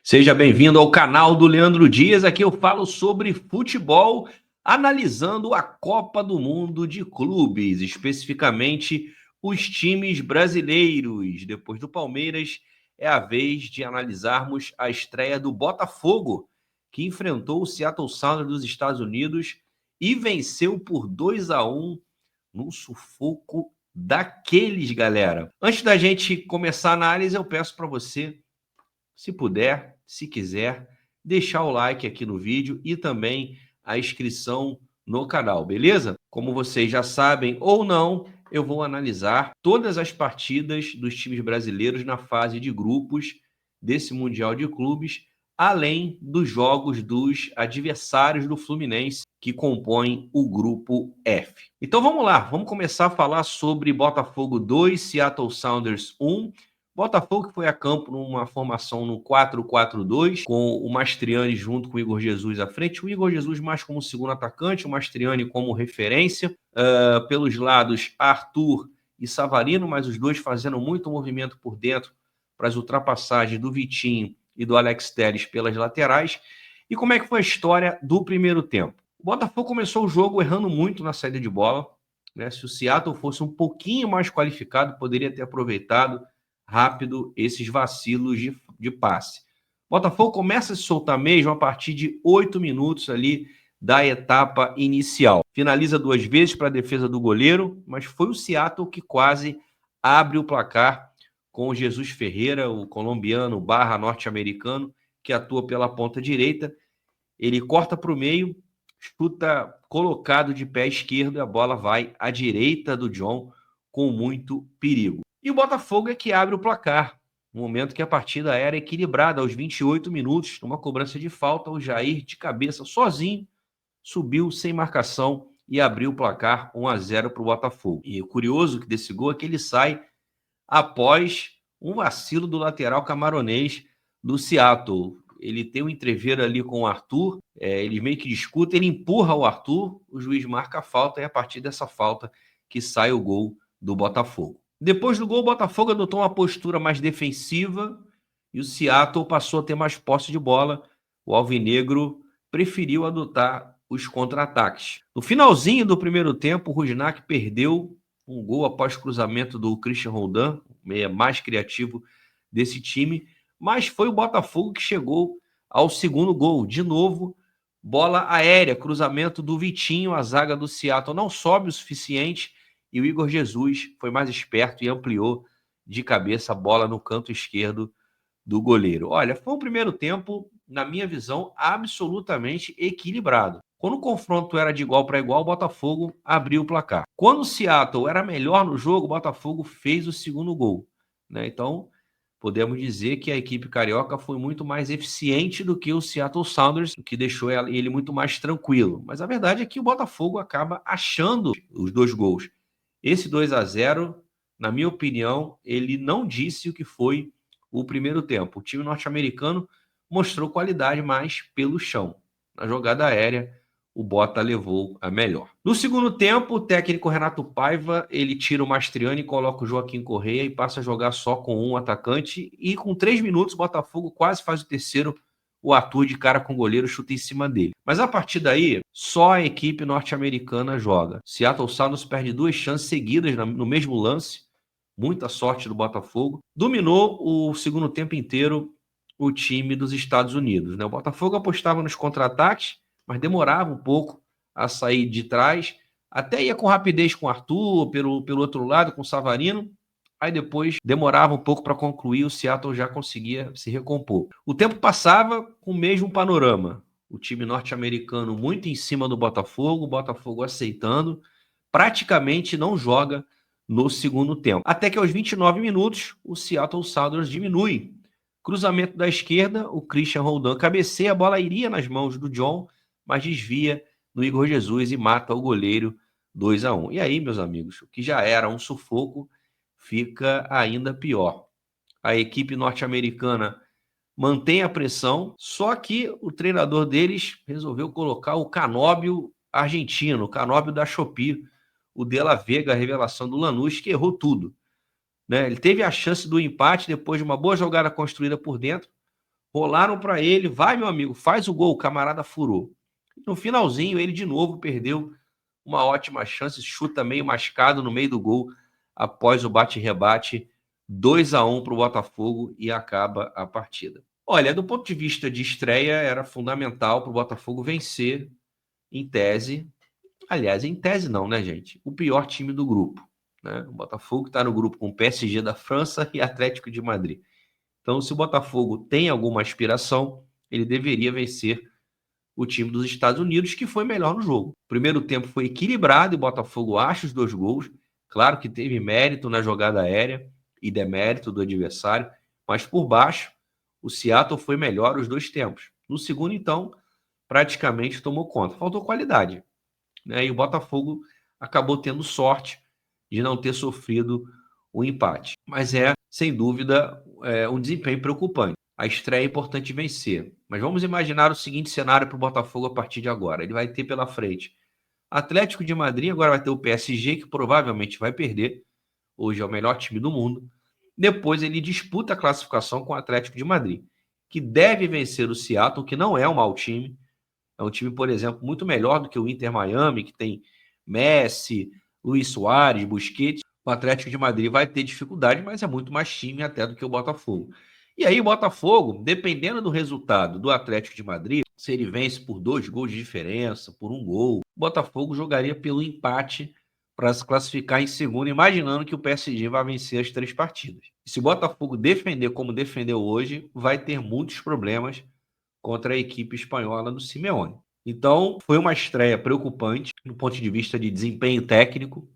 Seja bem-vindo ao canal do Leandro Dias. Aqui eu falo sobre futebol, analisando a Copa do Mundo de Clubes, especificamente os times brasileiros. Depois do Palmeiras, é a vez de analisarmos a estreia do Botafogo, que enfrentou o Seattle Sounders dos Estados Unidos e venceu por 2-1 num sufoco daqueles, galera. Antes da gente começar a análise, eu peço para você, se puder, se quiser, deixar o like aqui no vídeo e também a inscrição no canal, beleza? Como vocês já sabem ou não, eu vou analisar todas as partidas dos times brasileiros na fase de grupos desse Mundial de Clubes, além dos jogos dos adversários do Fluminense que compõem o grupo F. Então vamos lá, vamos começar a falar sobre Botafogo 2, Seattle Sounders 1. Botafogo que foi a campo numa formação no 4-4-2, com o Mastriani junto com o Igor Jesus à frente. O Igor Jesus mais como segundo atacante, o Mastriani como referência. Pelos lados, Arthur e Savarino, mas os dois fazendo muito movimento por dentro para as ultrapassagens do Vitinho e do Alex Telles pelas laterais. E como é que foi a história do primeiro tempo? O Botafogo começou o jogo errando muito na saída de bola, né? Se o Seattle fosse um pouquinho mais qualificado, poderia ter aproveitado rápido esses vacilos de passe. Botafogo começa a se soltar mesmo a partir de 8 minutos ali da etapa inicial. Finaliza 2 vezes para a defesa do goleiro, mas foi o Seattle que quase abre o placar com o Jesus Ferreira, o colombiano barra norte-americano, que atua pela ponta direita. Ele corta para o meio, chuta colocado de pé esquerdo e a bola vai à direita do John com muito perigo. E o Botafogo é que abre o placar, no momento que a partida era equilibrada, aos 28 minutos, numa cobrança de falta, o Jair, de cabeça, sozinho, subiu sem marcação e abriu o placar 1-0 para o Botafogo. E o curioso desse gol é que ele sai após um vacilo do lateral camaronês do Seattle. Ele tem um entreveiro ali com o Arthur, eles meio que discutem, ele empurra o Arthur, o juiz marca a falta e é a partir dessa falta que sai o gol do Botafogo. Depois do gol, o Botafogo adotou uma postura mais defensiva e o Seattle passou a ter mais posse de bola. O alvinegro preferiu adotar os contra-ataques. No finalzinho do primeiro tempo, o Rusnak perdeu um gol após cruzamento do Christian Roldan, meia mais criativo desse time, mas foi o Botafogo que chegou ao segundo gol. De novo, bola aérea, cruzamento do Vitinho, a zaga do Seattle não sobe o suficiente e o Igor Jesus foi mais esperto e ampliou de cabeça a bola no canto esquerdo do goleiro. Olha, foi um primeiro tempo, na minha visão, absolutamente equilibrado. Quando o confronto era de igual para igual, o Botafogo abriu o placar. Quando o Seattle era melhor no jogo, o Botafogo fez o segundo gol, né? Então, podemos dizer que a equipe carioca foi muito mais eficiente do que o Seattle Sounders, o que deixou ele muito mais tranquilo. Mas a verdade é que o Botafogo acaba achando os 2 gols. Esse 2-0, na minha opinião, ele não disse o que foi o primeiro tempo. O time norte-americano mostrou qualidade mais pelo chão. Na jogada aérea, o Bota levou a melhor. No segundo tempo, o técnico Renato Paiva, ele tira o Mastriani, coloca o Joaquim Correia e passa a jogar só com um atacante. E com 3 minutos, o Botafogo quase faz o terceiro. O Arthur, de cara com o goleiro, chuta em cima dele. Mas a partir daí, só a equipe norte-americana joga. Seattle Sounders perde 2 chances seguidas no mesmo lance. Muita sorte do Botafogo. Dominou o segundo tempo inteiro o time dos Estados Unidos, né? O Botafogo apostava nos contra-ataques, mas demorava um pouco a sair de trás. Até ia com rapidez com o Arthur, pelo outro lado, com o Savarino. Aí depois demorava um pouco para concluir, o Seattle já conseguia se recompor. O tempo passava com o mesmo panorama. O time norte-americano muito em cima do Botafogo, o Botafogo aceitando, praticamente não joga no segundo tempo. Até que aos 29 minutos, o Seattle Sounders diminui. Cruzamento da esquerda, o Christian Roldan cabeceia, a bola iria nas mãos do John, mas desvia no Igor Jesus e mata o goleiro 2-1. E aí, meus amigos, o que já era um sufoco fica ainda pior. A equipe norte-americana mantém a pressão, só que o treinador deles resolveu colocar o Canóbio argentino, o Canóbio da Shopee, o De La Vega, a revelação do Lanús, que errou tudo, né? Ele teve a chance do empate depois de uma boa jogada construída por dentro. rolaram para ele, vai meu amigo, faz o gol, o camarada furou. No finalzinho ele de novo perdeu uma ótima chance, chuta meio mascado no meio do gol, após o bate-rebate, 2-1 para o Botafogo e acaba a partida. Olha, do ponto de vista de estreia, era fundamental para o Botafogo vencer, em tese. Aliás, em tese não, né, gente? O pior time do grupo. Né? O Botafogo está no grupo com o PSG da França e Atlético de Madrid. Então, se o Botafogo tem alguma aspiração, ele deveria vencer o time dos Estados Unidos, que foi melhor no jogo. O primeiro tempo foi equilibrado e o Botafogo acha os 2 gols. Claro que teve mérito na jogada aérea e demérito do adversário, mas por baixo, o Seattle foi melhor os 2 tempos. No segundo, então, praticamente tomou conta. Faltou qualidade. Né? E o Botafogo acabou tendo sorte de não ter sofrido o empate. Mas sem dúvida, um desempenho preocupante. A estreia é importante vencer. Mas vamos imaginar o seguinte cenário para o Botafogo a partir de agora. Ele vai ter pela frente Atlético de Madrid, agora vai ter o PSG, que provavelmente vai perder. Hoje é o melhor time do mundo. Depois ele disputa a classificação com o Atlético de Madrid, que deve vencer o Seattle, que não é um mau time. É um time, por exemplo, muito melhor do que o Inter Miami, que tem Messi, Luis Suárez, Busquets. O Atlético de Madrid vai ter dificuldade, mas é muito mais time até do que o Botafogo. E aí o Botafogo, dependendo do resultado do Atlético de Madrid, se ele vence por 2 gols de diferença, por 1 gol, o Botafogo jogaria pelo empate para se classificar em segundo, imaginando que o PSG vai vencer as 3 partidas. E se o Botafogo defender como defendeu hoje, vai ter muitos problemas contra a equipe espanhola do Simeone. Então, foi uma estreia preocupante do ponto de vista de desempenho técnico,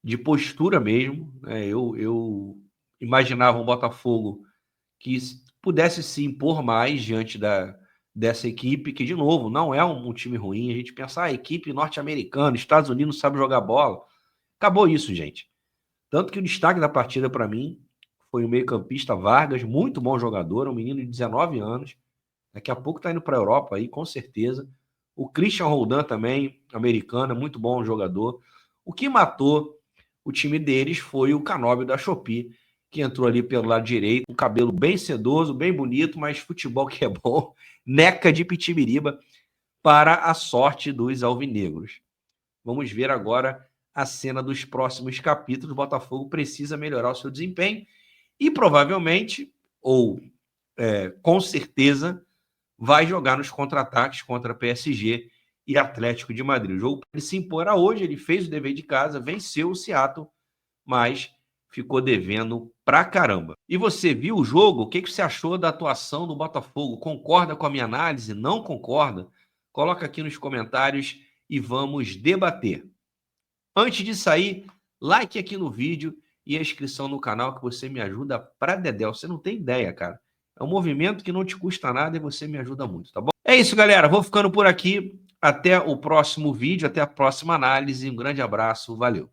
de postura mesmo. Né? Eu imaginava um Botafogo que pudesse se impor mais diante dessa equipe, que, de novo, não é um time ruim. A gente pensa, a equipe norte-americana, Estados Unidos não sabe jogar bola. Acabou isso, gente. Tanto que o destaque da partida, para mim, foi o meio-campista Vargas, muito bom jogador, um menino de 19 anos. Daqui a pouco está indo para a Europa aí, com certeza. O Christian Roldan também, americano, muito bom jogador. O que matou o time deles foi o Canóbio da Shopee, que entrou ali pelo lado direito, um cabelo bem sedoso, bem bonito, mas futebol que é bom, neca de pitibiriba, para a sorte dos alvinegros. Vamos ver agora a cena dos próximos capítulos. O Botafogo precisa melhorar o seu desempenho e provavelmente, ou com certeza, vai jogar nos contra-ataques contra PSG e Atlético de Madrid. O jogo ele se imporá hoje, ele fez o dever de casa, venceu o Seattle, mas ficou devendo pra caramba. E você viu o jogo? O que você achou da atuação do Botafogo? Concorda com a minha análise? Não concorda? Coloca aqui nos comentários e vamos debater. Antes de sair, like aqui no vídeo e a inscrição no canal que você me ajuda pra dedéu. Você não tem ideia, cara. É um movimento que não te custa nada e você me ajuda muito, tá bom? É isso, galera. Vou ficando por aqui. Até o próximo vídeo, até a próxima análise. Um grande abraço. Valeu.